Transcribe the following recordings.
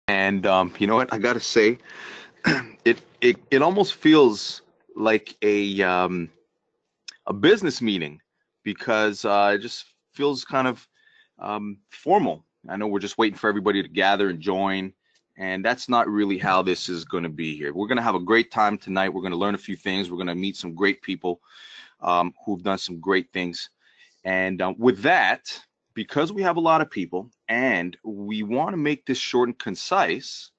And you know what? I gotta say, it almost feels like a business meeting because it just feels kind of formal. I know we're just waiting for everybody to gather and join, and that's not really how this is going to be here. We're going to have a great time tonight. We're going to learn a few things. We're going to meet some great people who've done some great things. And with that, because we have a lot of people and we want to make this short and concise,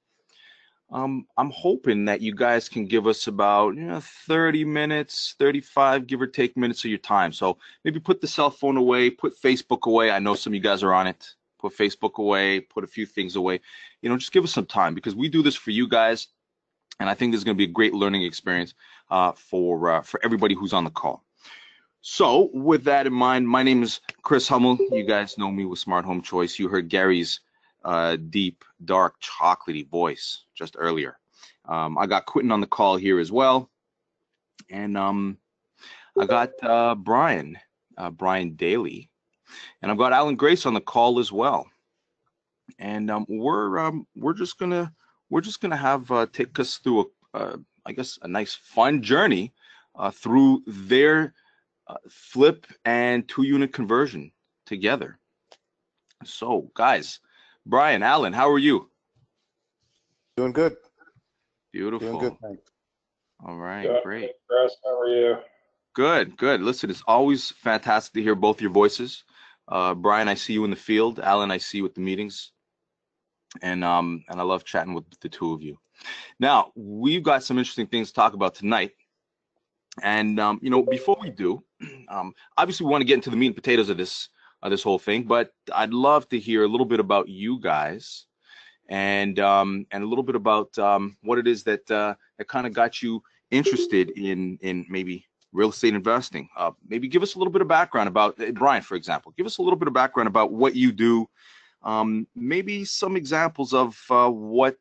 I'm hoping that you guys can give us about 30 minutes, 35, give or take minutes of your time. So maybe put the cell phone away, put Facebook away. I know some of you guys are on it. Put Facebook away, put a few things away. Just give us some time because we do this for you guys, and I think this is going to be a great learning experience for everybody who's on the call. So with that in mind, my name is Chris Hummel. You guys know me with Smart Home Choice. You heard Gary's deep, dark, chocolatey voice just earlier. I got Quentin on the call here as well. And I got Brian Daley. And I've got Allan Grace on the call as well. And we're just gonna have take us through I guess a nice fun journey through their flip and 2-unit conversion together. So guys, Brian, Allan, how are you? Doing good. Beautiful. Doing good, thanks. All right, Good. great. Chris, how are you? Good. Listen, it's always fantastic to hear both your voices. Brian, I see you in the field. Allan, I see you at the meetings. And I love chatting with the two of you. Now, we've got some interesting things to talk about tonight. And before we do, obviously we want to get into the meat and potatoes of this whole thing, but I'd love to hear a little bit about you guys and a little bit about what it is that kind of got you interested in maybe real estate investing. Maybe give us a little bit of background about Brian, for example. Give us a little bit of background about what you do. Maybe some examples of what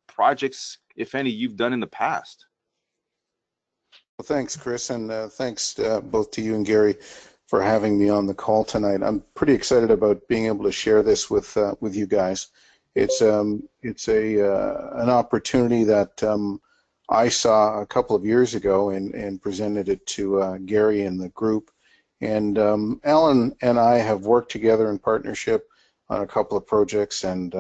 projects, if any, you've done in the past. Well, thanks, Chris, and thanks both to you and Gary for having me on the call tonight. I'm pretty excited about being able to share this with you guys. It's an opportunity that I saw a couple of years ago and presented it to Gary and the group. And Allan and I have worked together in partnership on a couple of projects, and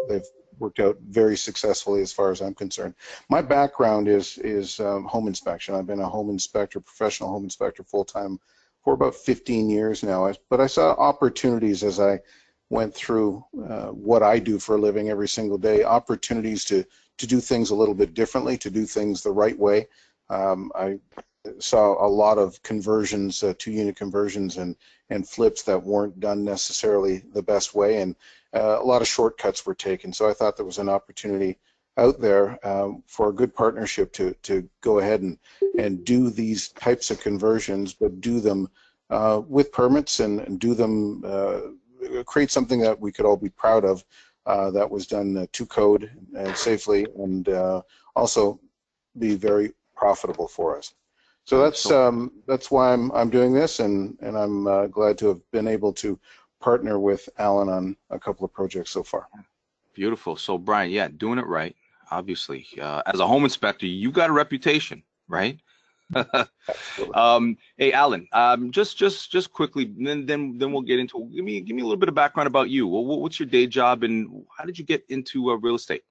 they've worked out very successfully as far as I'm concerned. My background is home inspection. I've been a home inspector, professional home inspector, full-time for about 15 years now. But I saw opportunities as I went through what I do for a living every single day, opportunities to do things a little bit differently, to do things the right way. I saw a lot of conversions, 2-unit conversions and flips that weren't done necessarily the best way, and a lot of shortcuts were taken. So I thought there was an opportunity out there for a good partnership to go ahead and do these types of conversions, but do them with permits and do them, create something that we could all be proud of that was done to code and safely, and also be very profitable for us. So that's why I'm doing this, and I'm glad to have been able to partner with Allan on a couple of projects so far. Beautiful. So Brian, yeah, doing it right. Obviously, as a home inspector, you got a reputation, right? Hey, Allan, just quickly, then we'll get into. Give me a little bit of background about you. What's your day job, and how did you get into real estate?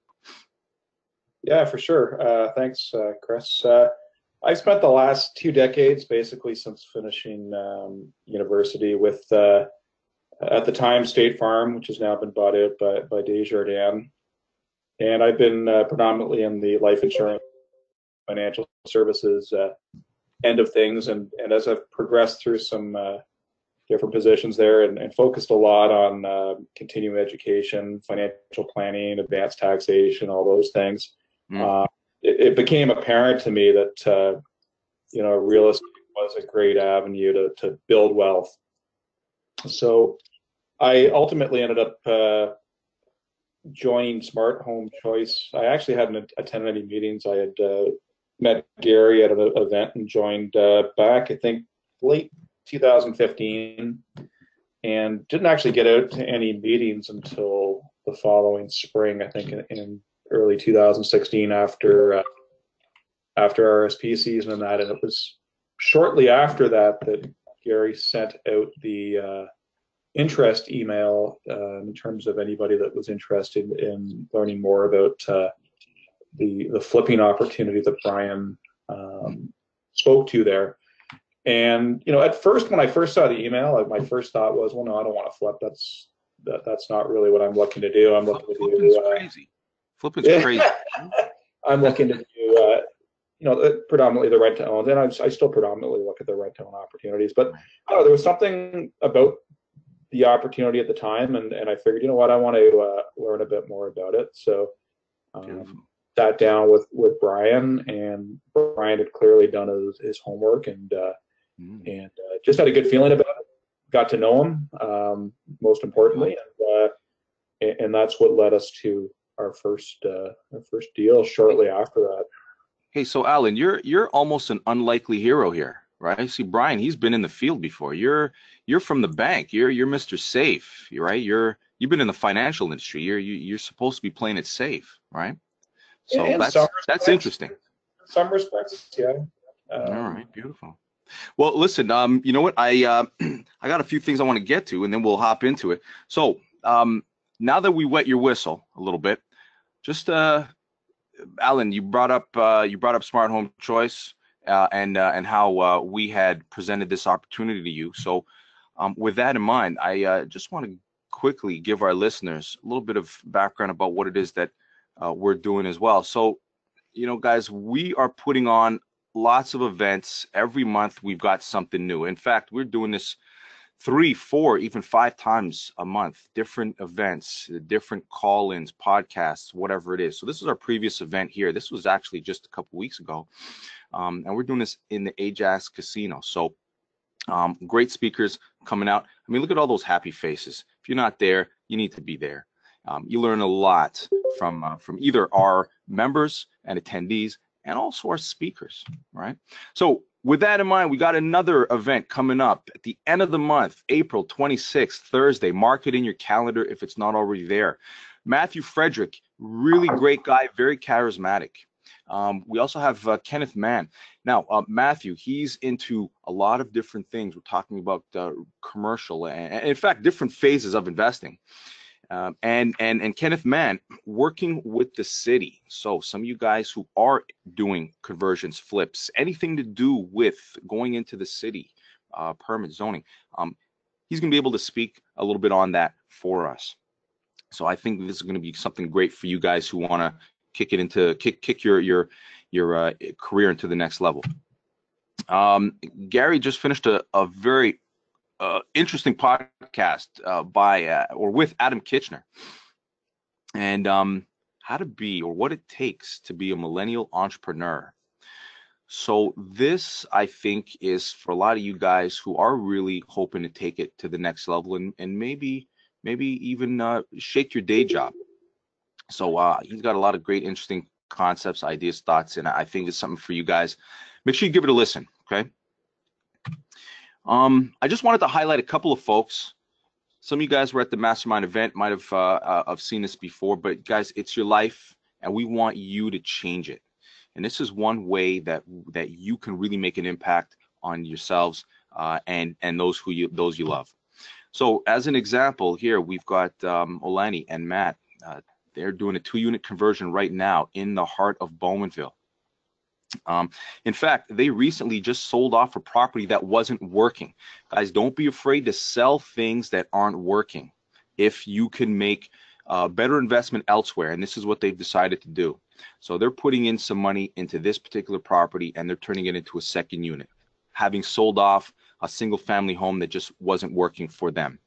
Yeah, for sure. Thanks, Chris. I spent the last 2 decades, basically since finishing university, with at the time State Farm, which has now been bought out by Desjardins, and I've been predominantly in the life insurance, financial services end of things, and as I've progressed through some different positions there and focused a lot on continuing education, financial planning, advanced taxation, all those things. It became apparent to me that real estate was a great avenue to build wealth. So I ultimately ended up joining Smart Home Choice. I actually hadn't attended any meetings. I had met Gary at an event and joined back, I think, late 2015, and didn't actually get out to any meetings until the following spring, I think in early 2016 after RSP season and that. And it was shortly after that that Gary sent out the interest email in terms of anybody that was interested in learning more about the flipping opportunity that Brian spoke to there. And at first, when I first saw the email, my first thought was, well, no, I don't want to flip. That's not really what I'm looking to do. I'm looking to do crazy. Flipping's crazy. I'm looking to do predominantly the rent to own, and I still predominantly look at the rent to own opportunities. But there was something about the opportunity at the time, and I figured, I want to learn a bit more about it. So sat down with Brian, and Brian had clearly done his homework and just had a good feeling about it. Got to know him, most importantly, and that's what led us to our first deal shortly after that. Hey, so Allan, you're almost an unlikely hero here, right? See, Brian, he's been in the field before. You're from the bank. You're Mr. Safe, right? You've been in the financial industry. You're supposed to be playing it safe, right? So that's interesting. In some respects, yeah. All right, beautiful. Well, listen, you know what? I got a few things I want to get to, and then we'll hop into it. So now that we wet your whistle a little bit, just Allan, you brought up Smart Home Choice and how we had presented this opportunity to you. So with that in mind, I just want to quickly give our listeners a little bit of background about what it is that we're doing as well. So, guys, we are putting on lots of events. Every month we've got something new. In fact, we're doing this 3, 4, even 5 times a month, different events, different call-ins, podcasts, whatever it is. So this is our previous event here. This was actually just a couple weeks ago. And we're doing this in the Ajax Casino. So great speakers coming out. I mean, look at all those happy faces. If you're not there, you need to be there. You learn a lot from either our members and attendees and also our speakers, right? So with that in mind, we got another event coming up at the end of the month, April 26th, Thursday. Mark it in your calendar if it's not already there. Matthew Frederick, really great guy, very charismatic. We also have Kenneth Mann. Now, Matthew, he's into a lot of different things. We're talking about commercial and in fact, different phases of investing. And Kenneth Mann working with the city. So some of you guys who are doing conversions, flips, anything to do with going into the city, permit zoning, he's going to be able to speak a little bit on that for us. So I think this is going to be something great for you guys who want to kick your career into the next level. Gary just finished a very interesting podcast with Adam Kitchener, and how to be or what it takes to be a millennial entrepreneur. So this, I think, is for a lot of you guys who are really hoping to take it to the next level and maybe even shake your day job. So he's got a lot of great, interesting concepts, ideas, thoughts, and I think it's something for you guys. Make sure you give it a listen, okay? I just wanted to highlight a couple of folks. Some of you guys were at the Mastermind event, might have seen this before, but guys, it's your life, and we want you to change it. And this is one way that you can really make an impact on yourselves and those you love. So as an example, here we've got Olani and Matt. They're doing a 2-unit conversion right now in the heart of Bowmanville. In fact, they recently just sold off a property that wasn't working. Guys, don't be afraid to sell things that aren't working if you can make better investment elsewhere, and this is what they've decided to do. So they're putting in some money into this particular property, and they're turning it into a 2nd unit, having sold off a single-family home that just wasn't working for them.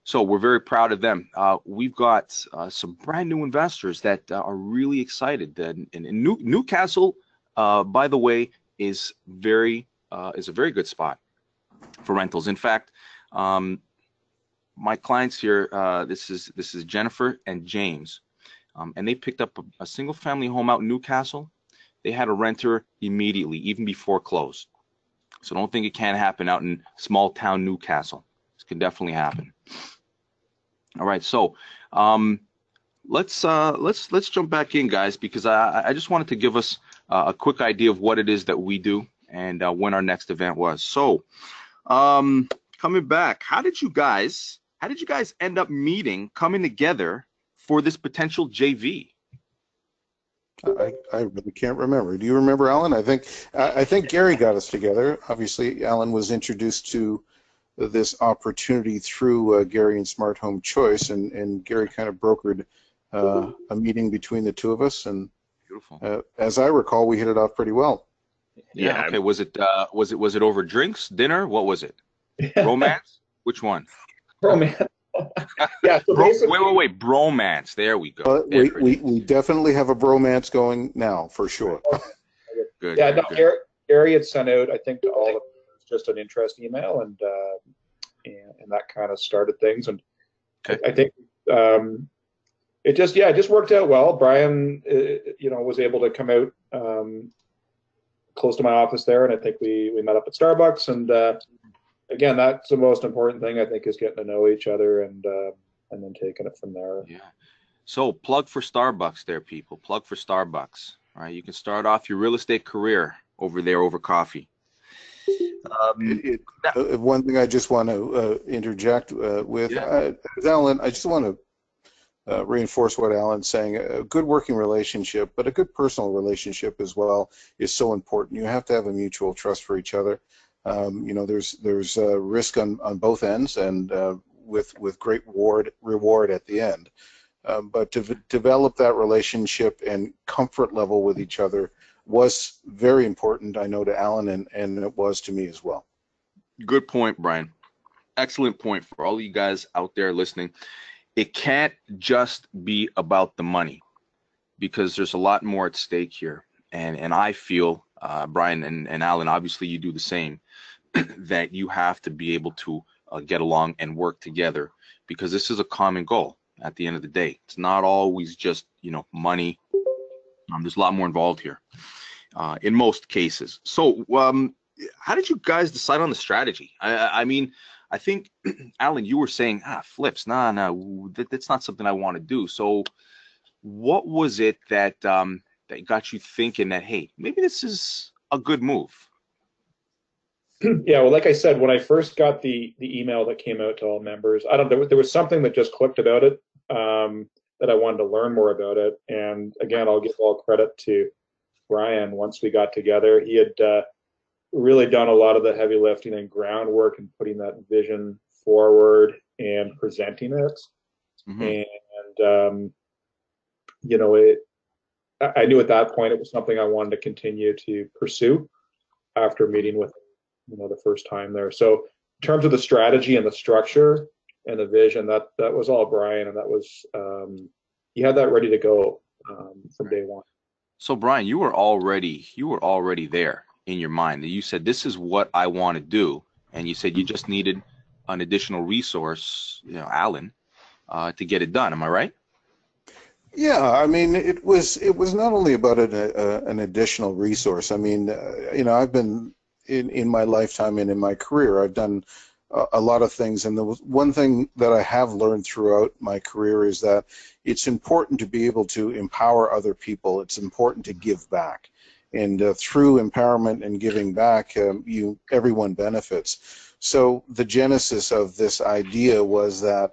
So we're very proud of them. We've got some brand new investors that are really excited. And Newcastle, by the way, is a very good spot for rentals. In fact, my clients here, this is Jennifer and James, and they picked up a single family home out in Newcastle. They had a renter immediately, even before close. So don't think it can't happen out in small town Newcastle. This can definitely happen. All right, so let's jump back in, guys, because I just wanted to give us a quick idea of what it is that we do and when our next event was. So coming back, how did you guys end up meeting, coming together for this potential JV? I really can't remember. Do you remember, Alan? I think Gary got us together. Obviously, Alan was introduced to this opportunity through Gary and Smart Home Choice, and Gary kind of brokered a meeting between the two of us. And Beautiful. as I recall, we hit it off pretty well. Yeah. Okay. Was it over drinks, dinner? What was it? Romance? Which one? Romance. Yeah. So basically, wait. Bromance. There we go. We definitely have a bromance going now, for sure. Good. Yeah. No, good. Gary had sent out, I think, to all of them just an interest email, and that kind of started things. And okay. I think it just worked out well. Brian, was able to come out close to my office there, and I think we met up at Starbucks. And again, that's the most important thing, I think, is getting to know each other and then taking it from there. Yeah. So plug for Starbucks there, people. Plug for Starbucks. All right, you can start off your real estate career over there over coffee. One thing I just want to interject with, Alan, I just want to reinforce what Alan's saying. A good working relationship, but a good personal relationship as well, is so important. You have to have a mutual trust for each other. There's risk on both ends, and with great reward at the end. But to develop that relationship and comfort level with each other was very important, I know, to Alan, and it was to me as well. Good point, Brian. Excellent point for all you guys out there listening. It can't just be about the money, because there's a lot more at stake here. And I feel, Brian and Alan, obviously you do the same, that you have to be able to get along and work together, because this is a common goal at the end of the day. It's not always just, money. There's a lot more involved here in most cases. So how did you guys decide on the strategy? I mean, I think, Alan, you were saying, flips, that's not something I want to do. So what was it that got you thinking that, hey, maybe this is a good move? Yeah, well, like I said, when I first got the email that came out to all members, there was something that just clicked about it, that I wanted to learn more about it. And again, I'll give all credit to Brian. Once we got together, he had really done a lot of the heavy lifting and groundwork and putting that vision forward and presenting it. Mm-hmm. And I knew at that point it was something I wanted to continue to pursue after meeting with the first time there. So in terms of the strategy and the structure and the vision, that was all Brian, and that was he had that ready to go from day one. So Brian, you were already there in your mind. You said, this is what I want to do, and you said you just needed an additional resource, Alan, to get it done. Am I right? Yeah, I mean, it was not only about an additional resource. I mean, I've been in my lifetime and in my career, I've done a lot of things, and the one thing that I have learned throughout my career is that it's important to be able to empower other people. It's important to give back, and through empowerment and giving back, everyone benefits. So the genesis of this idea was that,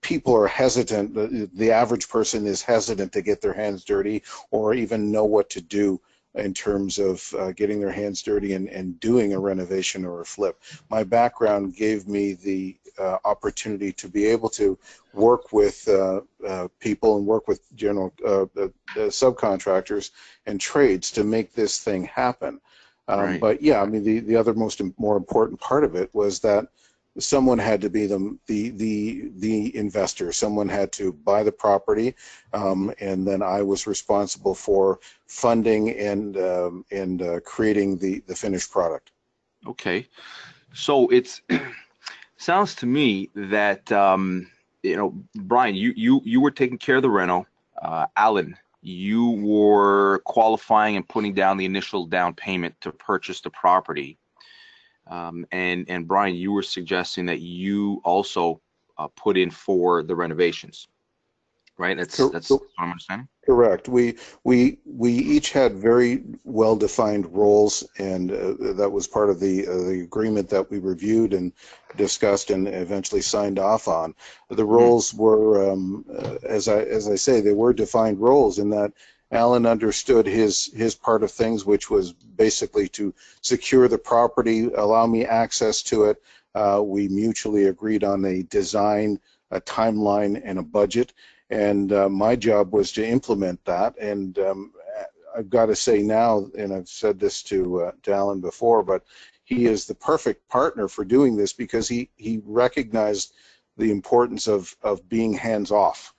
people are hesitant. The average person is hesitant to get their hands dirty or even know what to do in terms of getting their hands dirty and doing a renovation or a flip. My background gave me the opportunity to be able to work with people and work with general subcontractors and trades to make this thing happen. Right. But yeah, I mean, the other more important part of it was that someone had to be the investor. Someone had to buy the property, and then I was responsible for funding and creating the finished product. Okay, so it's sounds to me that Brian, you were taking care of the rental. Alan, you were qualifying and putting down the initial down payment to purchase the property. And Brian, you were suggesting that you also put in for the renovations, right? That's what I'm understanding. Correct. We each had very well-defined roles, and that was part of the agreement that we reviewed and discussed and eventually signed off on. The roles were, as I say, they were defined roles in that Allan understood his part of things, which was basically to secure the property, allow me access to it. We mutually agreed on a design, a timeline, and a budget. And my job was to implement that. And I've got to say now, and I've said this to Allan before, but he is the perfect partner for doing this because he recognized the importance of being hands off.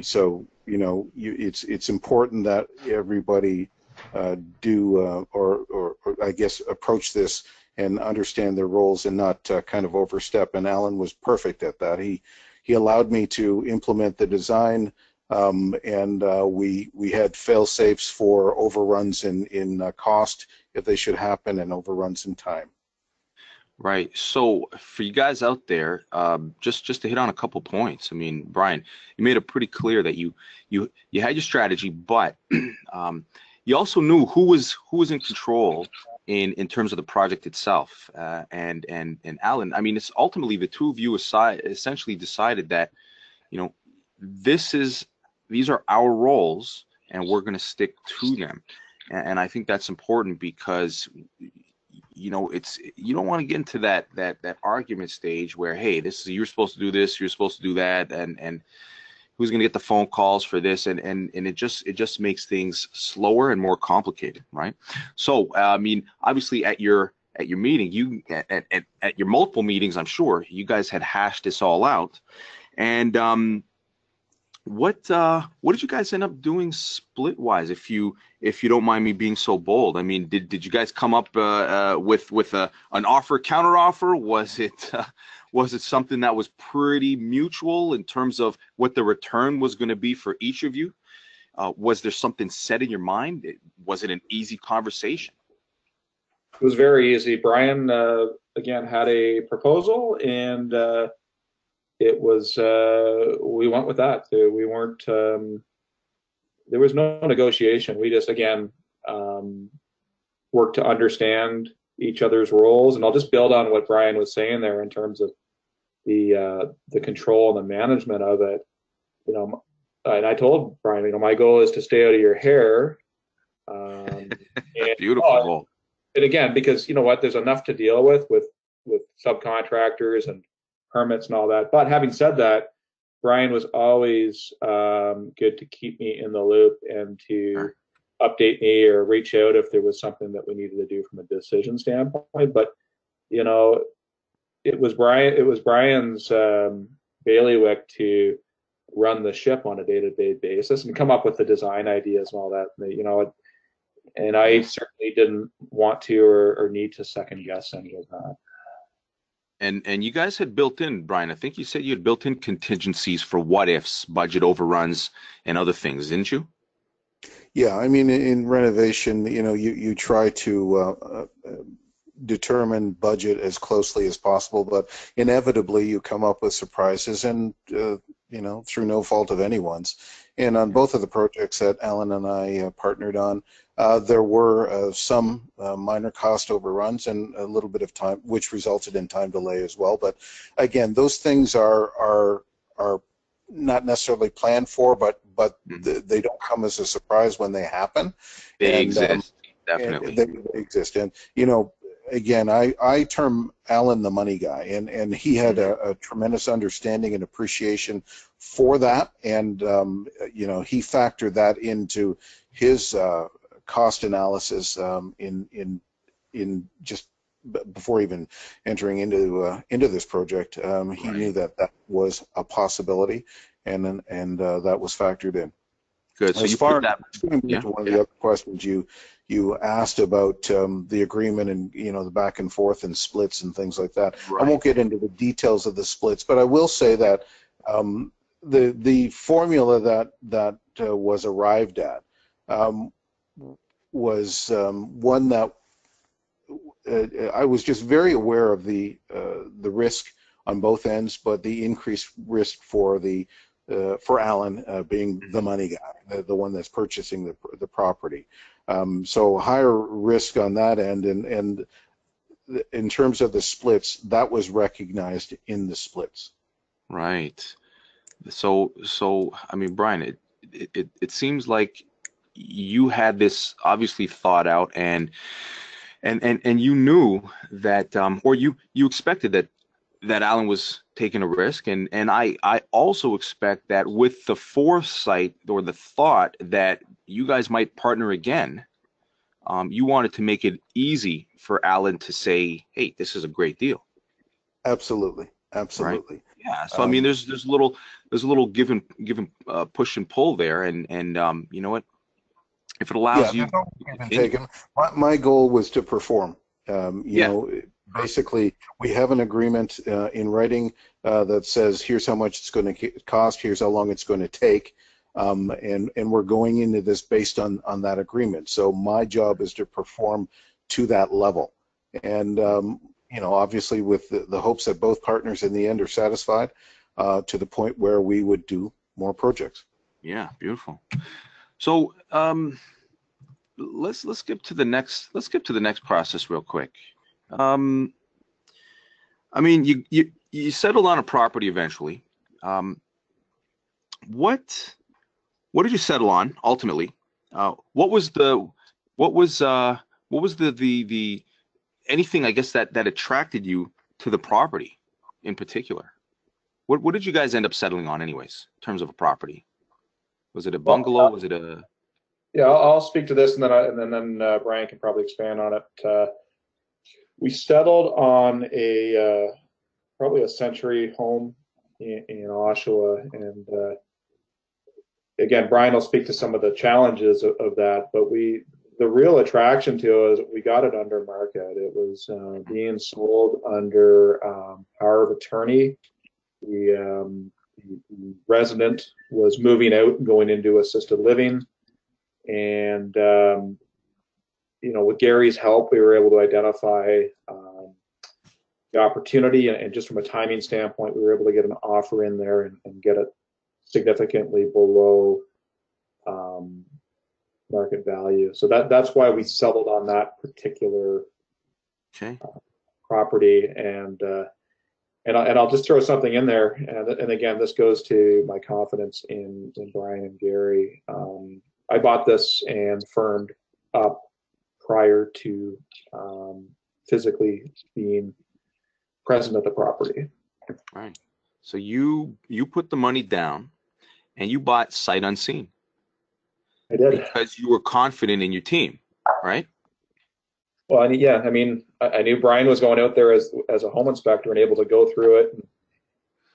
So it's important that everybody or I guess approach this and understand their roles and not kind of overstep. And Allan was perfect at that. He allowed me to implement the design, and we had fail-safes for overruns in cost if they should happen, and overruns in time. Right. So for you guys out there, just to hit on a couple points. I mean, Brian, you made it pretty clear that you had your strategy, but you also knew who was in control in terms of the project itself. And Allan, I mean, it's ultimately the two of you essentially decided that, these are our roles and we're going to stick to them. And I think that's important because you don't want to get into that argument stage where, hey, you're supposed to do this, you're supposed to do that, and who's going to get the phone calls for this, and it just makes things slower and more complicated, right? So I mean, obviously at your meeting, at your multiple meetings, I'm sure you guys had hashed this all out. And what did you guys end up doing split wise, if you don't mind me being so bold? I mean, did you guys come up with an offer counter offer? Was it something that was pretty mutual in terms of what the return was going to be for each of you? Was there something set in your mind? Was it an easy conversation? It was very easy. Brian again had a proposal, and it was we went with that. We weren't there was no negotiation. We just again worked to understand each other's roles. And I'll just build on what Brian was saying there in terms of the control and the management of it. And I told Brian, my goal is to stay out of your hair. And, Beautiful goal. And again, because there's enough to deal with subcontractors and permits and all that. But having said that, Brian was always good to keep me in the loop and to update me or reach out if there was something that we needed to do from a decision standpoint. But it was Brian's bailiwick to run the ship on a day-to-day basis and come up with the design ideas and all that. And I certainly didn't want to or need to second guess any of that. And you guys had built in, Brian, I think you said you had built in contingencies for what ifs, budget overruns, and other things, didn't you? Yeah, I mean, in renovation, you try to determine budget as closely as possible, but inevitably you come up with surprises, and through no fault of anyone's. And on both of the projects that Allan and I partnered on, there were some minor cost overruns and a little bit of time, which resulted in time delay as well. But again, those things are not necessarily planned for, but they don't come as a surprise when they happen. They exist, definitely. They exist, and again, I term Allan the money guy, and he had a tremendous understanding and appreciation for that, and he factored that into his cost analysis in just before even entering into this project. He knew that was a possibility, and that was factored in. Good. So as you far put that. As one of the other questions you asked about the agreement and the back and forth and splits and things like that. Right. I won't get into the details of the splits, but I will say that the formula that was arrived at was one that I was just very aware of the risk on both ends, but the increased risk for for Allan being the money guy, the one that's purchasing the property. So higher risk on that end, and in terms of the splits, that was recognized in the splits. Right. So I mean, Brian, it seems like you had this obviously thought out, and you knew that, or you expected that Allan was taking a risk, and I also expect that with the foresight or the thought that you guys might partner again, you wanted to make it easy for Allan to say, hey, this is a great deal. Absolutely, Right. absolutely. Yeah. So I mean, there's a little give and push and pull there, and you know what? If it Yeah, allows you there's no to give and continue. take. My goal was to perform. You Yeah. know, basically, we have an agreement in writing that says here's how much it's going to cost, here's how long it's going to take, and we're going into this based on that agreement. So my job is to perform to that level, and you know, obviously with the hopes that both partners in the end are satisfied to the point where we would do more projects. Yeah. Beautiful. So let's skip to the next process real quick. Um, I mean, you settled on a property eventually. Um, what did you settle on ultimately? What was the what was the anything, I guess, that attracted you to the property in particular? What did you guys end up settling on anyways in terms of a property? Was it a Well, bungalow? Was it a yeah, I'll speak to this, and then Brian can probably expand on it. We settled on a probably a century home in Oshawa, and again, Brian will speak to some of the challenges of that. But the real attraction to it is we got it under market. It was being sold under power of attorney. The resident was moving out and going into assisted living, and you know, with Gary's help, we were able to identify the opportunity, and just from a timing standpoint, we were able to get an offer in there and get it significantly below market value. So that's why we settled on that particular okay? property. And I'll just throw something in there. And again, this goes to my confidence in Brian and Gary. I bought this and firmed up prior to physically being present at the property. Right. So you put the money down and you bought sight unseen I did. because you were confident in your team, right? Well, yeah, I mean, I knew Brian was going out there as a home inspector and able to go through it.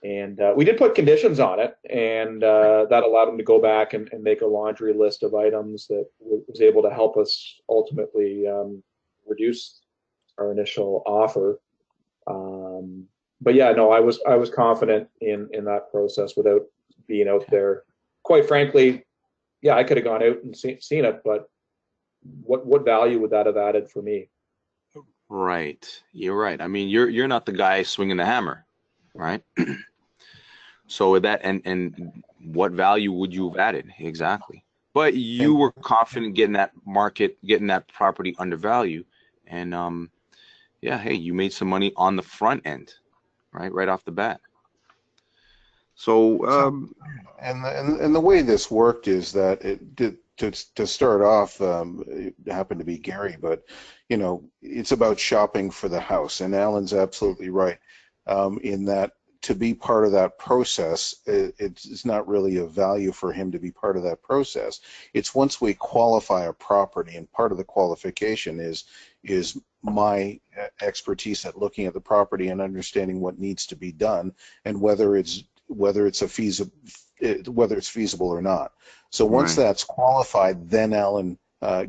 And we did put conditions on it, and that allowed him to go back and make a laundry list of items that was able to help us ultimately reduce our initial offer. But yeah, no, I was confident in that process without being out there. Quite frankly, yeah, I could have gone out and seen it, but what value would that have added for me? Right. You're right. I mean, you're not the guy swinging the hammer, right? So with that, and what value would you have added exactly? But you And were confident getting that property undervalued, and yeah, hey, you made some money on the front end, right off the bat. So and the way this worked is that it did to start off. It happened to be Gary, but you know, it's about shopping for the house. And Alan's absolutely right in that to be part of that process, it's not really of value for him to be part of that process. It's once we qualify a property, and part of the qualification is my expertise at looking at the property and understanding what needs to be done and whether it's feasible or not. So once right. that's qualified, then Alan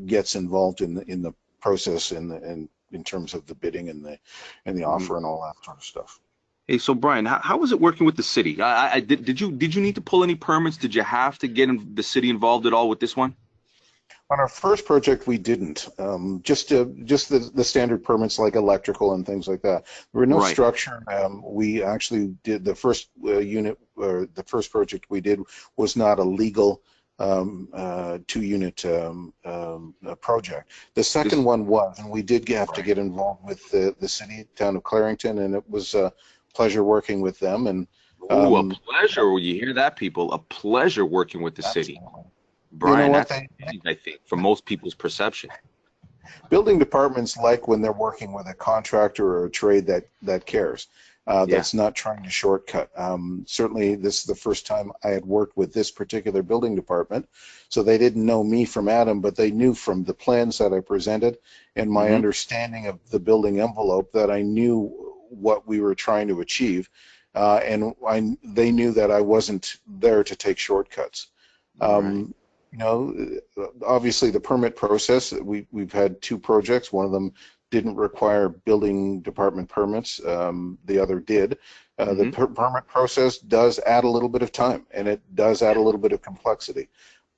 gets involved in the process in terms of the bidding and the Mhm. offer and all that sort of stuff. Hey, so Brian, how was it working with the city? Did you need to pull any permits? Did you have to get the city involved at all with this one? On our first project, we didn't. Just the standard permits like electrical and things like that. There were no Right. structure. We actually did the first unit, or the first project we did was not a legal 2-unit project. The second This one was, and we did have to right. get involved with the city, town of Clarington, and it was a pleasure working with them. And Ooh, a you know, pleasure. Will you hear that, people? A pleasure working with the city. absolutely. You know Brian, what? that's huge, I think, from most people's perception. Building departments like when they're working with a contractor or a trade that cares, Yeah. that's not trying to shortcut. Certainly, this is the first time I had worked with this particular building department, so they didn't know me from Adam, but they knew from the plans that I presented and my Mm-hmm. understanding of the building envelope that I knew what we were trying to achieve, and they knew that I wasn't there to take shortcuts. Right. Um, you know, obviously the permit process, we've had 2 projects. One of them didn't require building department permits. The other did. The Mm-hmm. permit process does add a little bit of time, and it does add a little bit of complexity.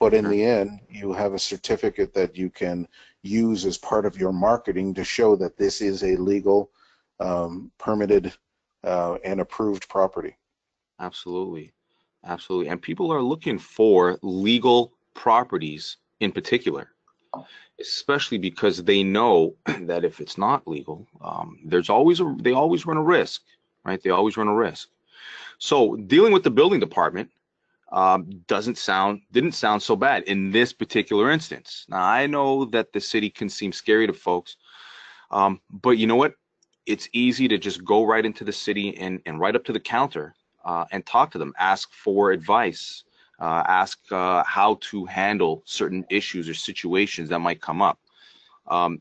But in Sure. the end, you have a certificate that you can use as part of your marketing to show that this is a legal, permitted, and approved property. Absolutely. Absolutely. And people are looking for legal properties in particular, especially because they know that if it's not legal, they always run a risk, right? They always run a risk. So dealing with the building department didn't sound so bad in this particular instance. Now I know that the city can seem scary to folks, but you know what? It's easy to just go right into the city and right up to the counter and talk to them, ask for advice, ask how to handle certain issues or situations that might come up.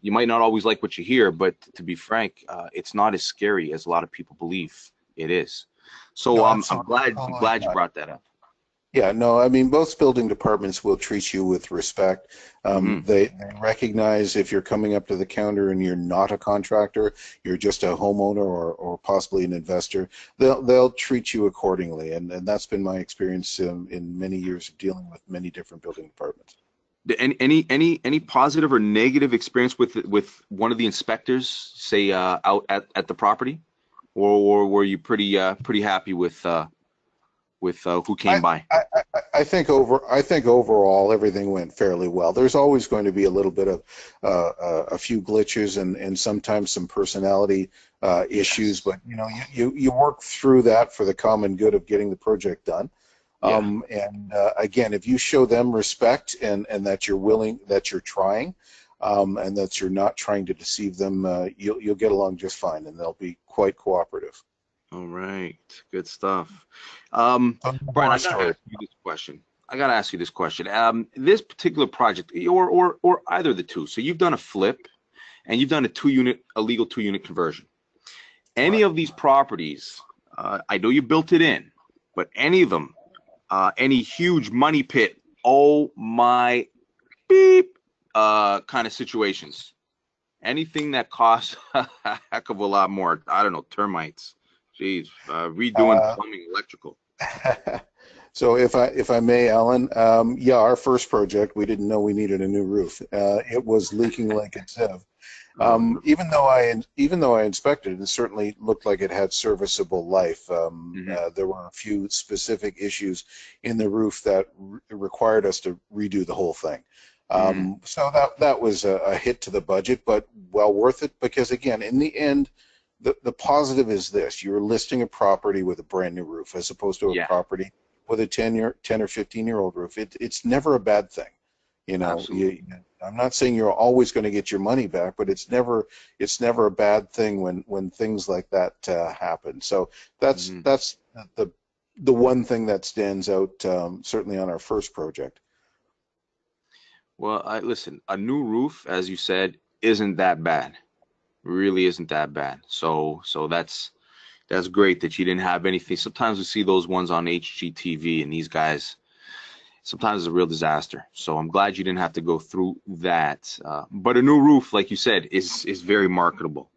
You might not always like what you hear, but to be frank, it's not as scary as a lot of people believe it is. So No, I'm absolutely, totally glad you not. brought that up. Yeah, no, I mean, most building departments will treat you with respect. Hmm. They recognize if you're coming up to the counter and you're not a contractor, you're just a homeowner or possibly an investor, they'll treat you accordingly. And that's been my experience in many years of dealing with many different building departments. Any positive or negative experience with one of the inspectors, say out at the property, or were you pretty happy with who came I, by? I think overall everything went fairly well. There's always going to be a little bit of a few glitches and sometimes some personality issues, Yes. but you know you work through that for the common good of getting the project done. Yeah. And again, if you show them respect and that you're willing, that you're trying, and that you're not trying to deceive them, you'll get along just fine, and they'll be quite cooperative. All right. Good stuff. So Brian, more I gotta story. ask you this question. This particular project, or either of the two. So you've done a flip, and you've done a legal 2-unit conversion. Any Right. of these properties, I know you built it in, but any of them, any huge money pit, oh my beep, kind of situations. Anything that costs a heck of a lot more. I don't know, termites. Geez, redoing Uh, plumbing, electrical. So if I may, Alan, yeah, our first project, we didn't know we needed a new roof. It was leaking like a sieve. Oh no. Even though I inspected it, it certainly looked like it had serviceable life. Hmm. There were a few specific issues in the roof that required us to redo the whole thing. Mm. So that was a hit to the budget, but well worth it because again, in the end, the positive is this: you're listing a property with a brand new roof as opposed to a Yeah, property with a 10 or 15-year-old roof. It's never a bad thing. You know, absolutely. I'm not saying you're always going to get your money back, but it's never a bad thing when things like that happen. So Hmm. that's the one thing that stands out certainly on our first project. Well, listen, a new roof, as you said, isn't that bad. Really isn't that bad. So that's great that you didn't have anything. Sometimes we see those ones on HGTV, and these guys, sometimes it's a real disaster. So I'm glad you didn't have to go through that. But a new roof, like you said, is very marketable.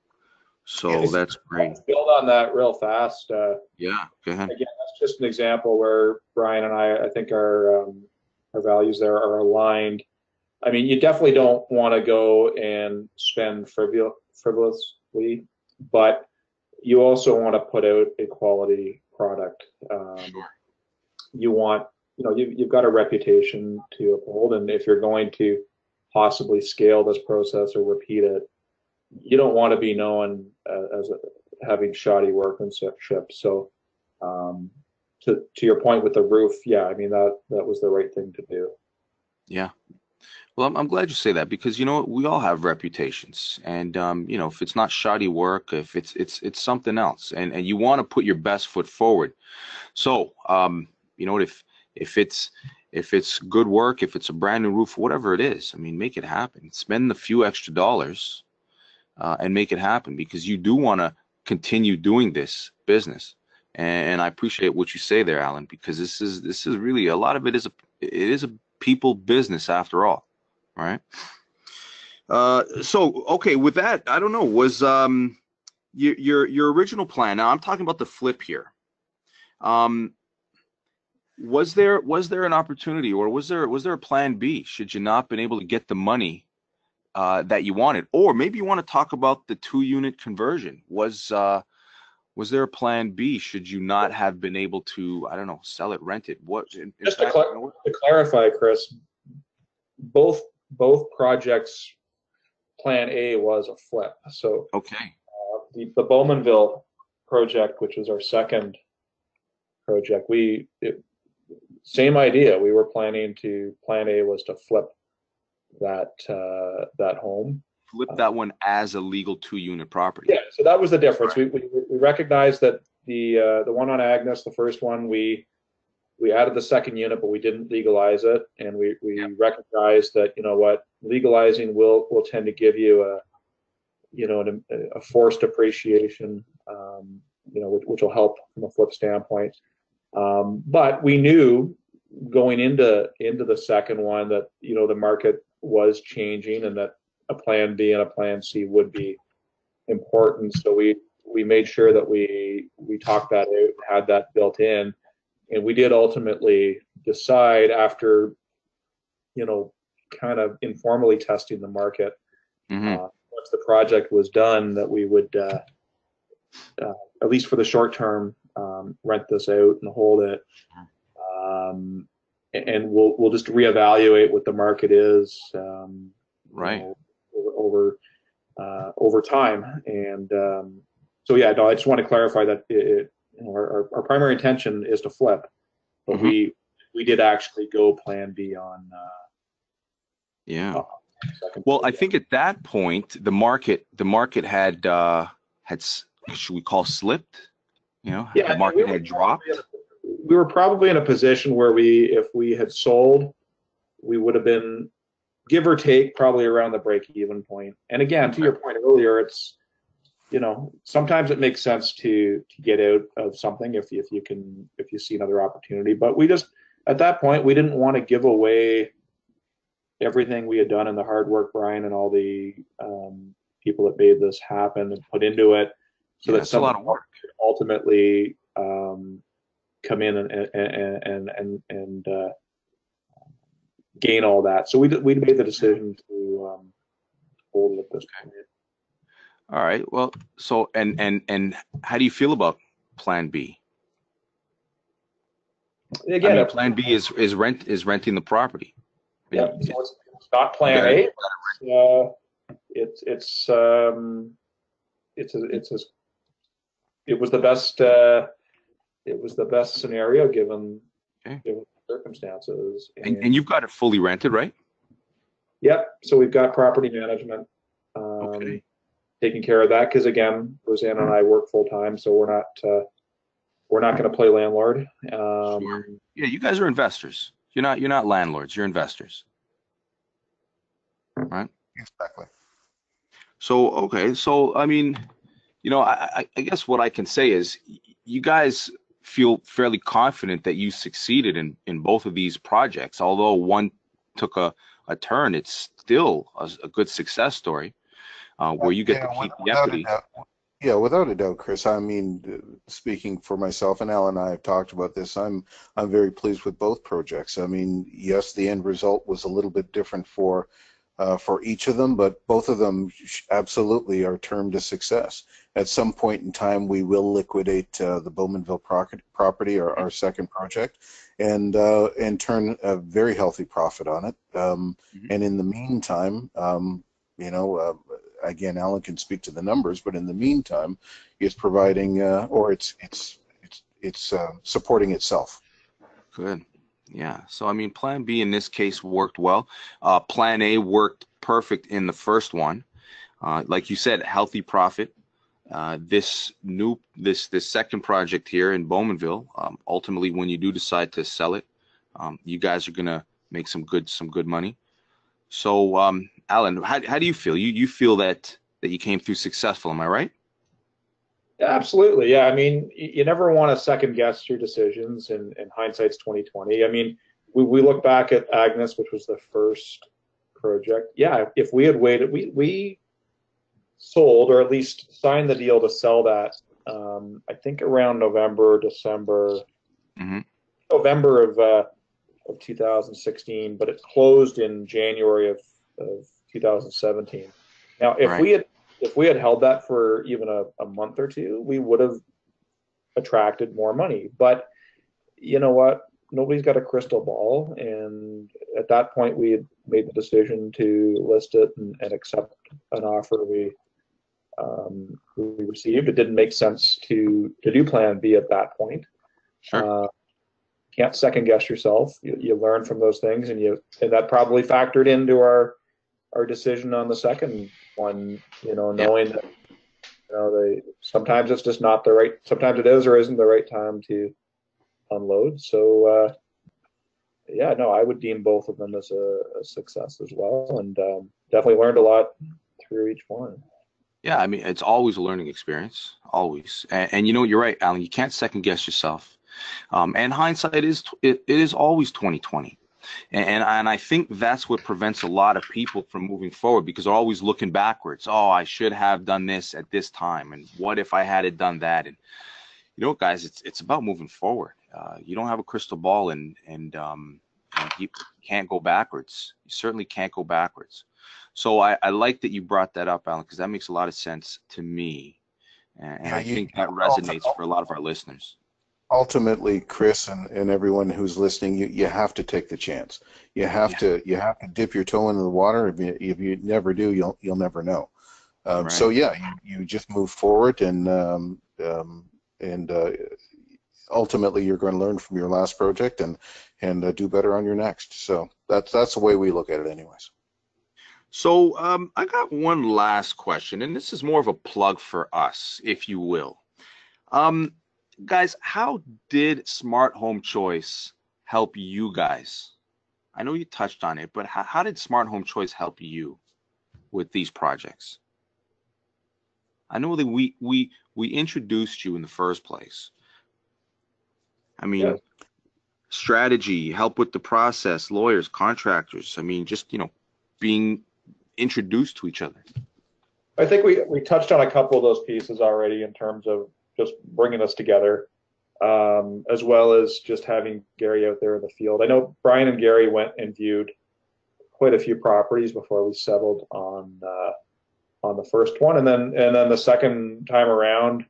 So Yes. that's great. Let's build on that real fast. Yeah, go ahead. Again, that's just an example where Brian and I think our values there are aligned. I mean, you definitely don't want to go and spend frivolously, but you also want to put out a quality product. Sure. You want, you've got a reputation to uphold, and if you're going to possibly scale this process or repeat it, you don't want to be known as having shoddy workmanship. So, to your point with the roof, yeah, I mean that was the right thing to do. Yeah. Well, I'm glad you say that, because you know what, we all have reputations, and you know, if it's not shoddy work, if it's something else, and you want to put your best foot forward. So you know what, if it's good work, if it's a brand new roof, whatever it is, I mean, make it happen. Spend the few extra dollars and make it happen, because you do want to continue doing this business. And I appreciate what you say there, Allan, because this is really, a lot of it is a people business after all. All right. So okay, with that, I don't know, was your original plan? Now I'm talking about the flip here. Was there an opportunity, or was there a plan B should you not been able to get the money that you wanted? Or maybe you want to talk about the 2-unit conversion. Was there a plan B should you not have been able to, I don't know, sell it, rent it? What? Just to clarify, Chris, both projects, Plan A was a flip. So okay, the Bowmanville project, which was our second project, same idea. We were Plan A was to flip that home. flip that one as a legal 2-unit property. Yeah, so that was the difference. Right. We recognized that the one on Agnes, the first one, we added the second unit, but we didn't legalize it, and we recognized that, you know what, legalizing will tend to give you a forced appreciation, which will help from a flip standpoint. But we knew going into the second one that, the market was changing, and that a plan B and a plan C would be important. So we made sure that we talked that out, had that built in. And we did ultimately decide, after, kind of informally testing the market, once the project was done, that we would, at least for the short term, rent this out and hold it. And we'll just reevaluate what the market is, right, over time. And so yeah, no, I just want to clarify that our primary intention is to flip, but we did actually go Plan B on. Well, I think at that point the market had should we call slipped? The market had dropped. We were probably in a position where if we had sold, we would have been, give or take, probably around the break-even point. And again, to your point earlier, it's, sometimes it makes sense to get out of something if you see another opportunity. But we just, at that point, we didn't want to give away everything we had done and the hard work, Brian, and all the people that made this happen and put into it, so that it's a lot of work could ultimately come in and gain all that. So we made the decision to hold it at this point. All right. Well, so and how do you feel about Plan B? Again, Plan B is renting the property. Yeah, so it's not Plan A. It was the best. It was the best scenario given the circumstances. And you've got it fully rented, right? Yep. So we've got property management taking care of that, because again, Roseanne and I work full time, so we're not going to play landlord. Sure. Yeah, you guys are investors. You're not landlords. You're investors, right? Exactly. So okay. So I mean, I guess what I can say is, you guys feel fairly confident that you succeeded in both of these projects. Although one took a turn, it's still a good success story where you get to keep the equity. Yeah, without a doubt, Chris. I mean, speaking for myself, and Alan and I have talked about this, I'm very pleased with both projects. I mean, yes, the end result was a little bit different for each of them, but both of them absolutely are termed a success. At some point in time, we will liquidate the Bowmanville property, our second project, and turn a very healthy profit on it. Mhm. And in the meantime, you know, again, Alan can speak to the numbers, but in the meantime, it's providing or it's supporting itself. Good. Yeah. So, I mean, Plan B in this case worked well. Plan A worked perfect in the first one. Like you said, healthy profit. This second project here in Bowmanville, ultimately, when you do decide to sell it, you guys are gonna make some good money. So, Alan, how do you feel? You feel that you came through successful? Am I right? Yeah, absolutely. Yeah, I mean, you never want to second guess your decisions, and hindsight's 2020. I mean, we look back at Agnes, which was the first project. Yeah, if we had waited, we sold, or at least signed the deal to sell that. I think around Hmm. November of 2016, but it closed in January of 2017. Now, Right. if we had held that for even a month or two, we would have attracted more money. But you know what? Nobody's got a crystal ball, and at that point, we had made the decision to list it and accept an offer we received. It didn't make sense to do Plan B at that point. Sure. Can't second guess yourself. You learn from those things, and that probably factored into our decision on the second one. You know, Yeah. knowing that sometimes it's just not the right. Sometimes it is or isn't the right time to unload. So yeah, no, I would deem both of them as a success as well, and definitely learned a lot through each one. Yeah, I mean, it's always a learning experience, always. And you know, you're right, Alan. You can't second guess yourself. And hindsight it is always 2020. And I think that's what prevents a lot of people from moving forward because they're always looking backwards. Oh, I should have done this at this time, and what if I had it done that? And you know, guys, it's about moving forward. You don't have a crystal ball, and you can't go backwards. You certainly can't go backwards. So I like that you brought that up, Alan, because that makes a lot of sense to me, and Yeah, I you think that resonates for a lot of our listeners. ultimately, Chris, and everyone who's listening, you have to take the chance. Yeah, You have to dip your toe into the water. If you never do, you'll never know. So right. yeah, you just move forward, and ultimately you're going to learn from your last project and do better on your next. So that's the way we look at it, anyways. So I got one last question, and this is more of a plug for us, if you will. Um, Guys, how did Smart Home Choice help you guys? I know you touched on it, but how did Smart Home Choice help you with these projects? I know that we introduced you in the first place. I Yeah, mean, strategy, help with the process, lawyers, contractors. I mean, just, being introduced to each other. I think we touched on a couple of those pieces already in terms of just bringing us together, as well as just having Gary out there in the field. I know Brian and Gary went and viewed quite a few properties before we settled on the first one, and then the second time around,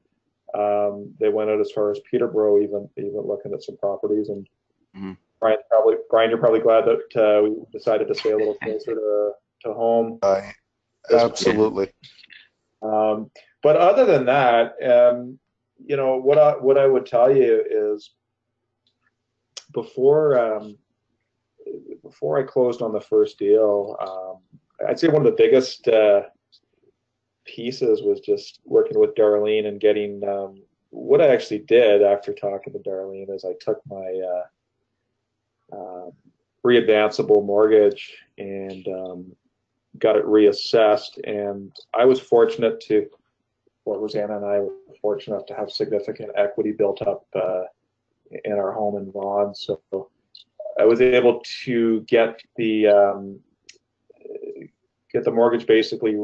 they went out as far as Peterborough, even looking at some properties. And Mhm. Brian, you're probably glad that we decided to stay a little closer to home. Yeah. Absolutely. But other than that, what I would tell you is before before I closed on the first deal, I'd say one of the biggest pieces was just working with Darlene and getting what I actually did after talking to Darlene is I took my readvanceable mortgage and got it reassessed. And I was fortunate to, well, Rosanna and I were fortunate enough to have significant equity built up in our home in Vaughan. So I was able to get the mortgage basically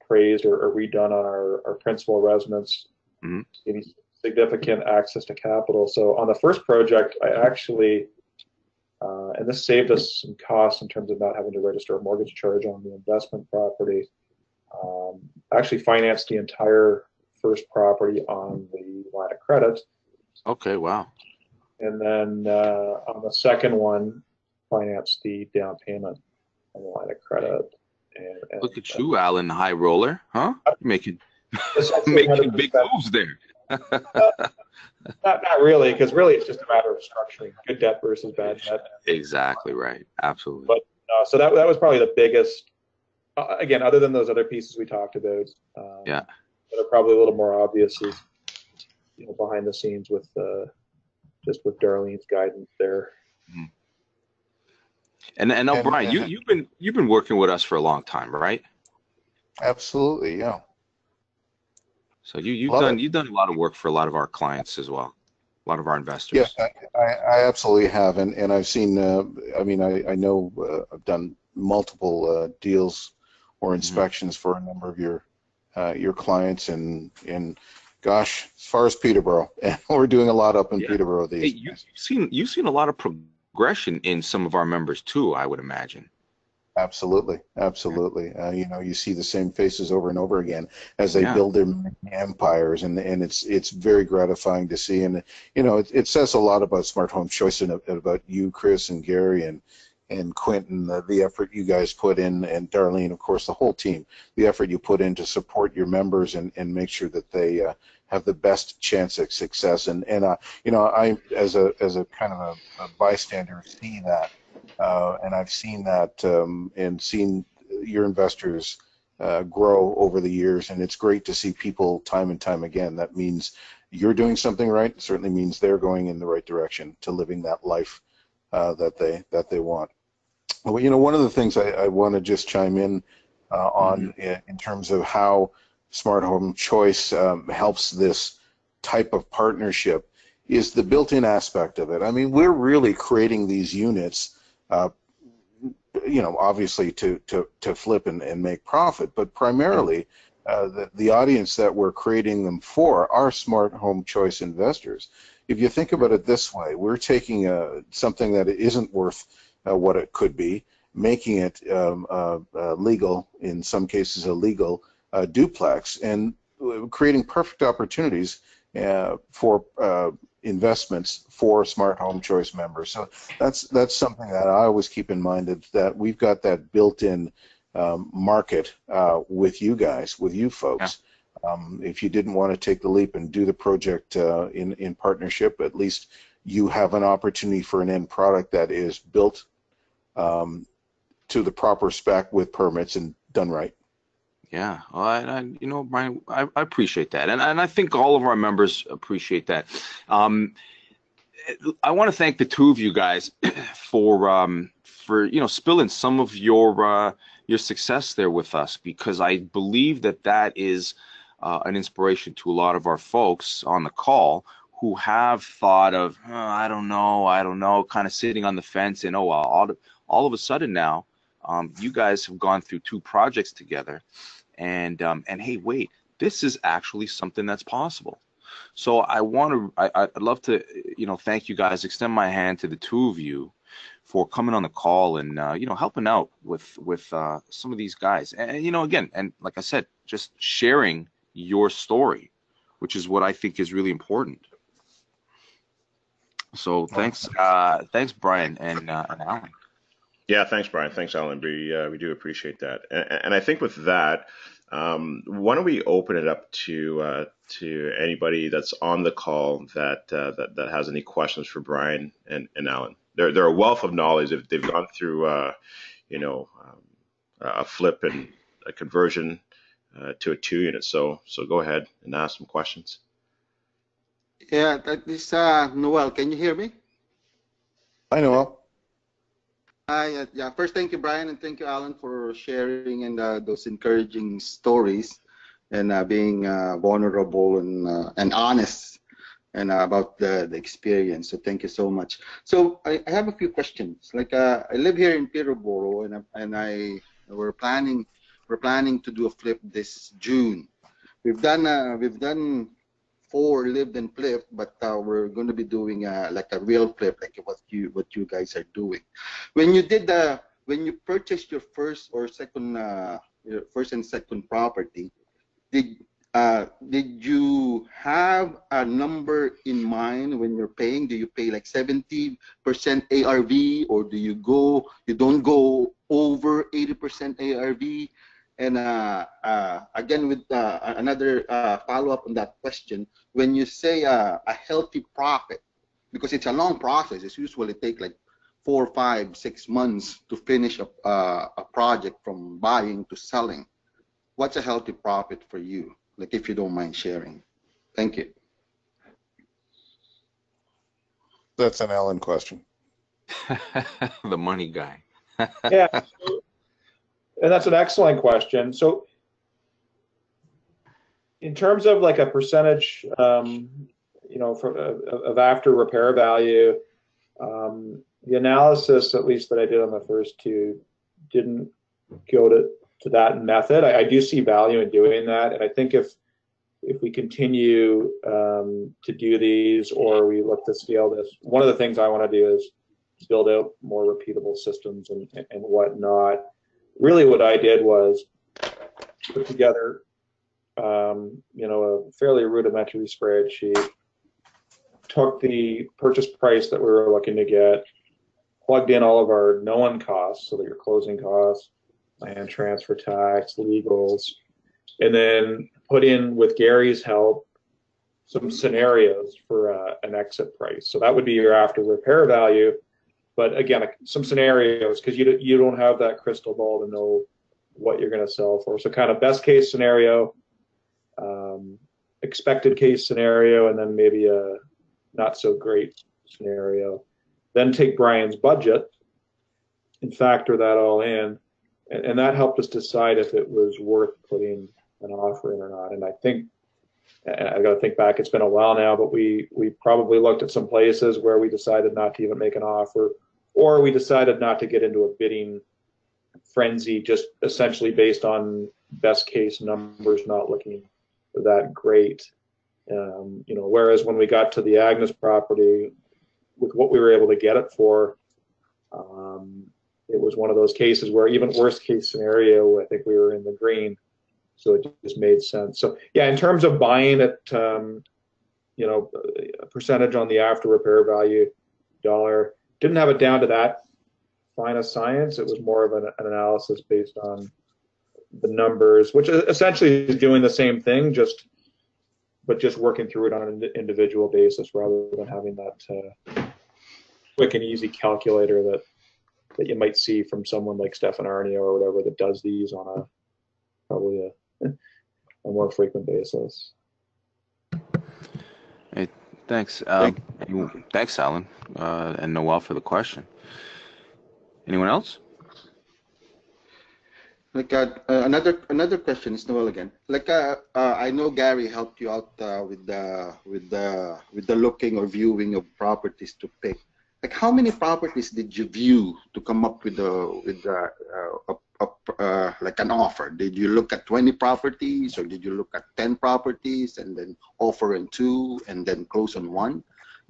appraised or redone on our principal residence. Mm-hmm. Any significant access to capital. So on the first project, I actually, and this saved us some costs in terms of not having to register a mortgage charge on the investment property. Actually financed the entire first property on the line of credit. Okay, wow. And then on the second one, financed the down payment on the line of credit. And Look at you, Allan, high roller, huh? You're making essentially big 100%. moves there. Not really, because really it's just a matter of structuring good debt versus bad debt. Exactly right. Absolutely. But so that was probably the biggest. Again, other than those other pieces we talked about, Yeah. that are probably a little more obvious is, behind the scenes with just with Darlene's guidance there. Mhm. And now, Brian, you've been working with us for a long time, right? Absolutely, yeah. So you've Love done it. you've done a lot of work for a lot of our clients as well, a lot of our investors. Yeah, I absolutely have, and I've seen. I mean, I know I've done multiple deals or inspections for a number of your clients, and gosh, as far as Peterborough, and we're doing a lot up in Yeah. Peterborough Hey, these days. you've seen a lot of progression in some of our members too, I would imagine. Absolutely, absolutely. You see the same faces over and over again as they Yeah. build their empires, and it's very gratifying to see. And it says a lot about Smart Home Choice and about you, Chris, and Gary, and Quentin, the effort you guys put in, and Darlene, of course, the whole team, the effort you put in to support your members and make sure that they have the best chance at success. And I as a kind of a bystander see that. And I've seen that and seen your investors grow over the years, and it's great to see people time and time again. That means you're doing something right. It certainly means they're going in the right direction to living that life that they want. Well, one of the things I want to just chime in on in terms of how Smart Home Choice helps this type of partnership is the built-in aspect of it. I mean, we're really creating these units obviously to flip and make profit, but primarily the audience that we're creating them for are Smart Home Choice investors. If you think about it this way, we're taking something that isn't worth what it could be, making it legal, in some cases illegal, duplex, and creating perfect opportunities for investments for Smart Home Choice members. So that's something that I always keep in mind, that we've got that built-in market with you guys, with you folks. Yeah. If you didn't want to take the leap and do the project in partnership, at least you have an opportunity for an end product that is built to the proper spec with permits and done right. Yeah, well, Brian, I appreciate that, and I think all of our members appreciate that. I want to thank the two of you guys for spilling some of your success there with us, because I believe that is an inspiration to a lot of our folks on the call who have thought of I don't know, kind of sitting on the fence, and all of a sudden now you guys have gone through 2 projects together. And hey, wait, this is actually something that's possible. So I'd love to, thank you guys, extend my hand to the two of you for coming on the call and, helping out with some of these guys. And, again, and like I said, just sharing your story, which is what I think is really important. So thanks, Brian and Allan. Yeah, thanks, Brian. Thanks, Allan. We do appreciate that. And I think with that, why don't we open it up to anybody that's on the call that has any questions for Brian and Allan. They're a wealth of knowledge. They've gone through a flip and a conversion to a 2 unit. So go ahead and ask some questions. Yeah, that is Noel. Can you hear me? Hi, Noel. Hi. Yeah. First, thank you, Brian, and thank you, Allan, for sharing and those encouraging stories and being vulnerable and honest and about the experience. So thank you so much. So I have a few questions. Like I live here in Peterborough, and we're planning we're planning to do a flip this June. We've done 4 lived and flip, but we're going to be doing like a real flip, like what you guys are doing. When you purchased your first and second property, did you have a number in mind when you're paying? Do you pay like 70% ARV, or you don't go over 80% ARV? And again, with another follow-up on that question, when you say a healthy profit, because it's a long process, it's usually take like 4, 5, 6 months to finish a project from buying to selling. What's a healthy profit for you? Like, if you don't mind sharing. Thank you. That's an Allan question. The money guy. Yeah, and that's an excellent question. So in terms of like a percentage, of after repair value, the analysis, at least that I did on the first 2, didn't go to that method. I do see value in doing that, and I think if we continue to do these, or we look to scale this, one of the things I want to do is build out more repeatable systems and whatnot. Really, what I did was put together, a fairly rudimentary spreadsheet, took the purchase price that we were looking to get, plugged in all of our known costs, so that your closing costs, land transfer tax, legals, and then put in, with Gary's help, some scenarios for an exit price. So that would be your after repair value, but again, some scenarios, because you don't have that crystal ball to know what you're going to sell for. So kind of best case scenario, expected case scenario, and then maybe a not so great scenario. Then take Brian's budget and factor that all in. And that helped us decide if it was worth putting an offer in or not. And I think, I got to think back, it's been a while now, but we probably looked at some places where we decided not to even make an offer, or we decided not to get into a bidding frenzy, just essentially based on best case numbers not looking that great. Whereas when we got to the Agnes property, with what we were able to get it for, it was one of those cases where even worst case scenario, I think we were in the green, so it just made sense. So yeah, in terms of buying it, a percentage on the after repair value dollar, didn't have it down to that fine a science. It was more of an analysis based on the numbers, which essentially is doing the same thing, but just working through it on an individual basis rather than having that quick and easy calculator that you might see from someone like Stefan Arnio or whatever that does these on probably a more frequent basis. Hey, thanks. Thanks, Allan, and Noel, for the question. Anyone else? Like another question is Noel again. Like I know Gary helped you out with the looking or viewing of properties to pick. Like, how many properties did you view to come up with like an offer? Did you look at 20 properties, or did you look at 10 properties and then offer on 2 and then close on 1?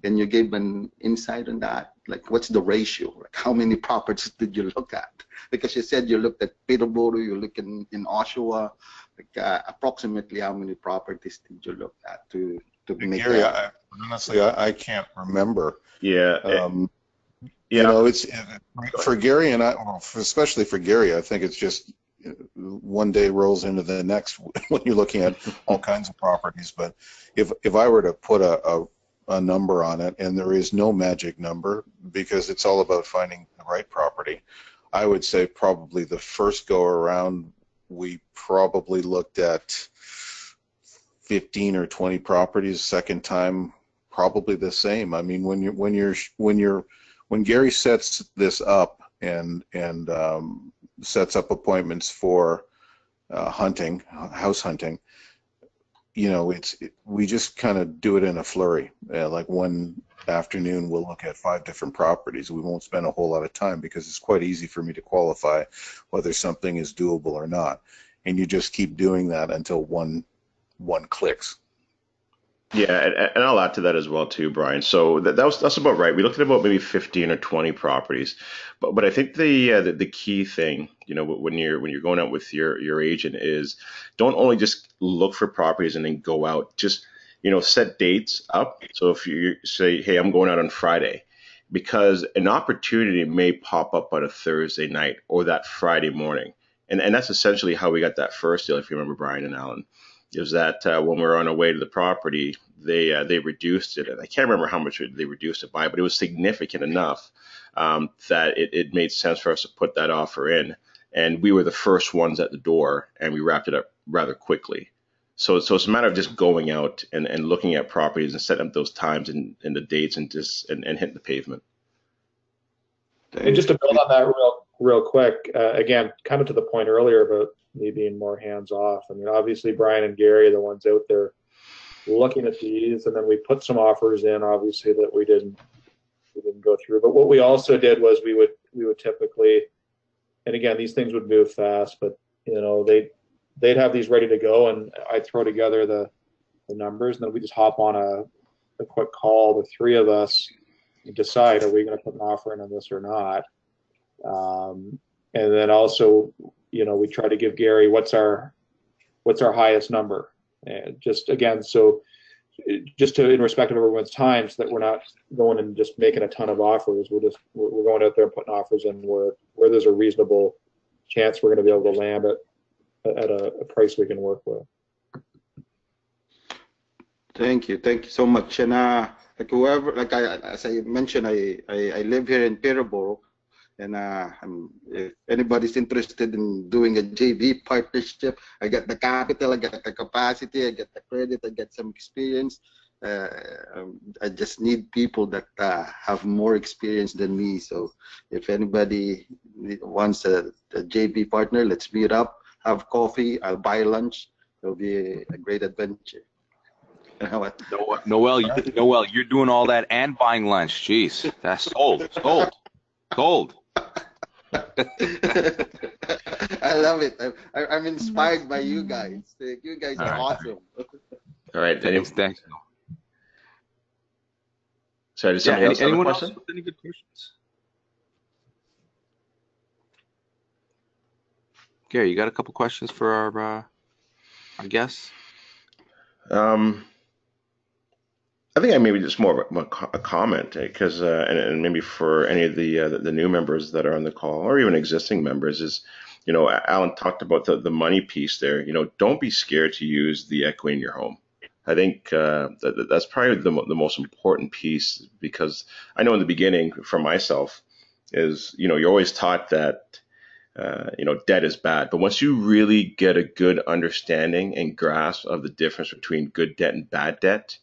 Can you give an insight on that? Like, what's the ratio? Like, how many properties did you look at? Because you said you looked at Peterborough, you look in Oshawa. Like, approximately how many properties did you look at to make Gary, that? honestly, I can't remember. Yeah. It's for Gary and I, well, especially for Gary, I think it's just one day rolls into the next when you're looking at all kinds of properties. But if I were to put a number on it, and there is no magic number because it's all about finding the right property, I would say probably the first go around we probably looked at 15 or 20 properties. Second time, probably the same. I mean, when Gary sets this up and sets up appointments for house hunting, we just kind of do it in a flurry. Like one afternoon, we'll look at 5 different properties. We won't spend a whole lot of time because it's quite easy for me to qualify whether something is doable or not. and you just keep doing that until one clicks. Yeah, and I'll add to that as well too, Brian. So that's about right. We looked at about maybe 15 or 20 properties, but I think the key thing, when you're going out with your agent is don't only just look for properties and then go out. Just set dates up. So if you say, hey, I'm going out on Friday, because an opportunity may pop up on a Thursday night or that Friday morning, and that's essentially how we got that first deal. If you remember, Brian and Alan, is that when we were on our way to the property, they reduced it, and I can't remember how much they reduced it by, but it was significant enough that it made sense for us to put that offer in, and we were the first ones at the door, and we wrapped it up rather quickly. So it's a matter of just going out and looking at properties and setting up those times and the dates and hitting the pavement. And just to build on that real quick, again, kind of to the point earlier about me being more hands off. I mean, obviously Brian and Gary are the ones out there looking at these, and then we put some offers in, obviously, that we didn't go through. But what we also did was we would typically, and again, these things would move fast, but they'd have these ready to go, and I'd throw together the numbers, and then we just hop on a quick call, the three of us, and decide, are we going to put an offer in on this or not? And then also, we try to give Gary what's our highest number, and just again, so just to in respect of everyone's time, so that we're not going and just making a ton of offers. We're going out there and putting offers in where there's a reasonable chance we're going to be able to land at a price we can work with. Thank you so much. And as I mentioned, I live here in Peterborough, and if anybody's interested in doing a JV partnership, I got the capital, I got the capacity, I got the credit, I got some experience. I just need people that have more experience than me. So if anybody wants a JV partner, let's meet up, have coffee, I'll buy lunch. It'll be a great adventure. Noel, you're doing all that and buying lunch. Jeez, that's sold. I love it. I'm inspired by you guys. You guys are awesome. All right. Thanks. Sorry, does somebody else have a question? Else with any good questions? Gary, you got a couple questions for our guests? I think I maybe just more of a comment, because and maybe for any of the new members that are on the call, or even existing members, is Alan talked about the money piece there. Don't be scared to use the equity in your home. I think that's probably the most important piece, because I know in the beginning for myself is you're always taught that debt is bad, but once you really get a good understanding and grasp of the difference between good debt and bad debt.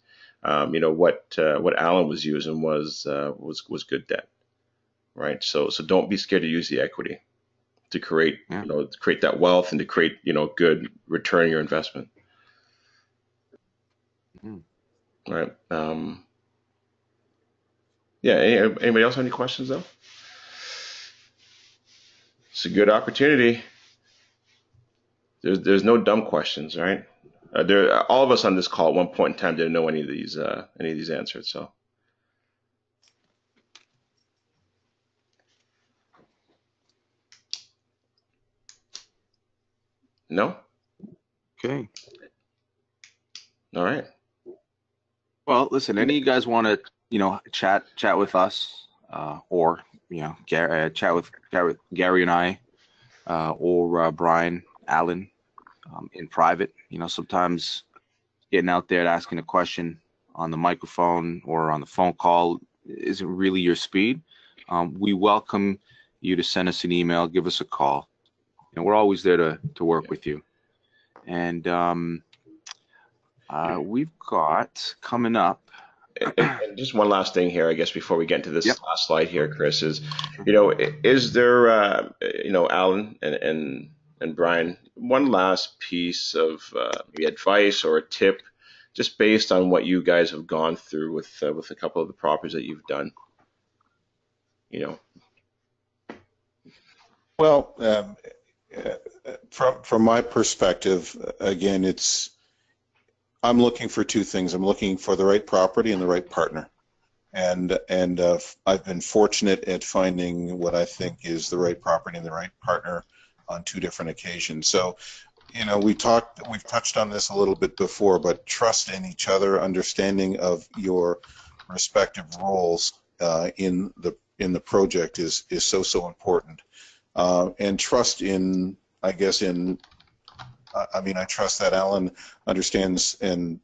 What Alan was using was good debt, right? So don't be scared to use the equity to create create that wealth and to create good return on your investment. Right. Yeah. Anybody else have any questions though? It's a good opportunity. There's no dumb questions, right? All of us on this call at one point in time didn't know any of these answers. So, no. Okay. All right. Well, listen. Any of you guys want to chat with us, or chat with Gary and I, or Brian, Allan, in private. Sometimes getting out there and asking a question on the microphone or on the phone call isn't really your speed. We welcome you to send us an email, give us a call, and we're always there to work with you. And we've got coming up. And just one last thing here, I guess, before we get into this last slide here, Chris, is is there Alan and Brian, one last piece of maybe advice or a tip, just based on what you guys have gone through with a couple of the properties that you've done? Well, From my perspective, again, I'm looking for two things. I'm looking for the right property and the right partner. And I've been fortunate at finding what I think is the right property and the right partner on two different occasions. So, you know, we've touched on this a little bit before, but trust in each other, understanding of your respective roles in the project is so important, and trust in, I guess, I trust that Allan understands and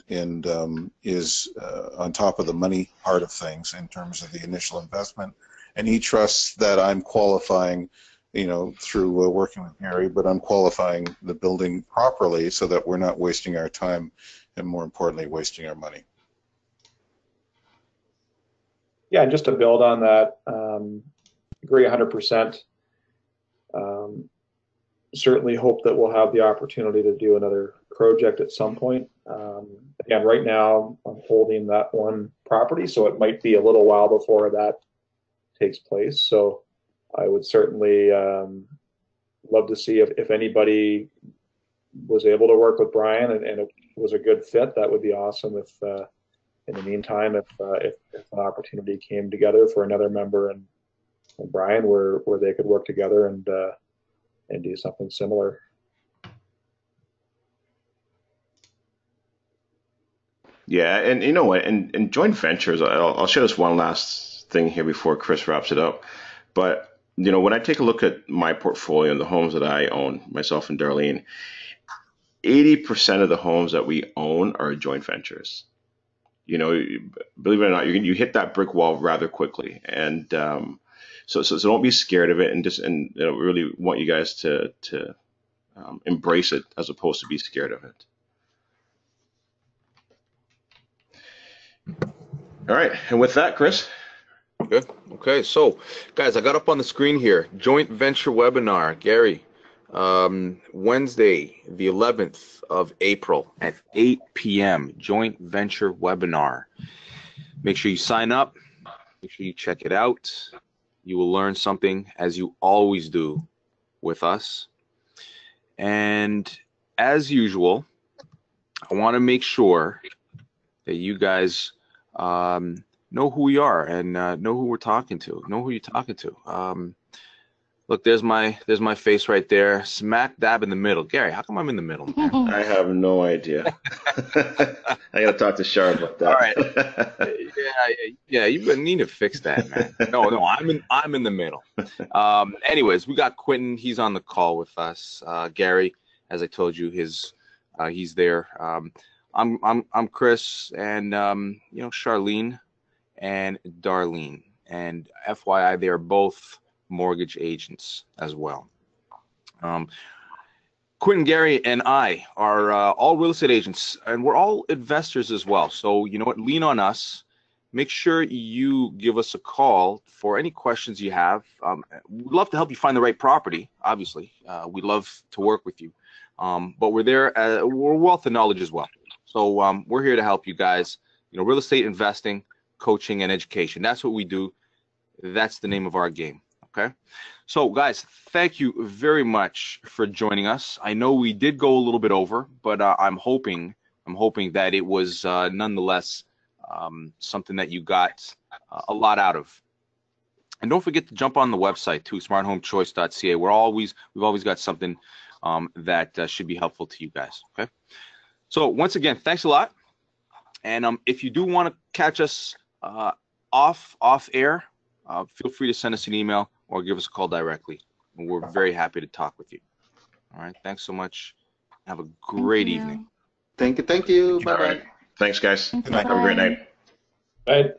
is on top of the money part of things in terms of the initial investment, and he trusts that I'm qualifying, you know, through working with Gary, but I'm qualifying the building properly so that we're not wasting our time and, more importantly, wasting our money. Yeah, and just to build on that, agree 100%. Certainly hope that we'll have the opportunity to do another project at some point. Again, right now I'm holding that one property, so it might be a little while before that takes place. So I would certainly love to see if anybody was able to work with Brian and it was a good fit. That would be awesome. If in the meantime, if an opportunity came together for another member and Brian where they could work together and do something similar. Yeah, and you know what? And joint ventures, I'll share this one last thing here before Chris wraps it up. But you know, when I take a look at my portfolio and the homes that I own, myself and Darlene, 80% of the homes that we own are joint ventures. You know, believe it or not, you hit that brick wall rather quickly, and so don't be scared of it, and you know, really want you guys to embrace it as opposed to be scared of it. All right, and with that, Chris. Good. Okay, so guys, I got up on the screen here, joint venture webinar, Gary, Wednesday, the 11th of April at 8 p.m. joint venture webinar. Make sure you sign up. Make sure you check it out. You will learn something, as you always do with us. And as usual, I want to make sure that you guys know who we are and know who we're talking to. Know who you're talking to. Look, there's my face right there, smack dab in the middle. Gary, how come I'm in the middle, man? I have no idea. I gotta talk to Shar about that. All right. Yeah, you need to fix that, man. No, I'm in the middle. Anyways, we got Quentin. He's on the call with us. Gary, as I told you, he's there. I'm Chris, and you know, Charlene and Darlene, and FYI, they are both mortgage agents as well. Quentin, Gary, and I are all real estate agents, and we're all investors as well. So you know what? Lean on us. Make sure you give us a call for any questions you have. We'd love to help you find the right property. Obviously, we'd love to work with you, but we're there. We're a wealth of knowledge as well. So we're here to help you guys. You know, real estate investing, coaching, and education. That's what we do. That's the name of our game. Okay, so guys, thank you very much for joining us. I know we did go a little bit over, but I'm hoping that it was nonetheless something that you got a lot out of. And don't forget to jump on the website too, smarthomechoice.ca. We've always got something that should be helpful to you guys. Okay, so once again, thanks a lot. And if you do want to catch us off air, feel free to send us an email or give us a call directly. We're very happy to talk with you. All right. Thanks so much. Have a great evening. Thank you. Bye-bye. Thanks, guys. Good night. Have a great night. Right.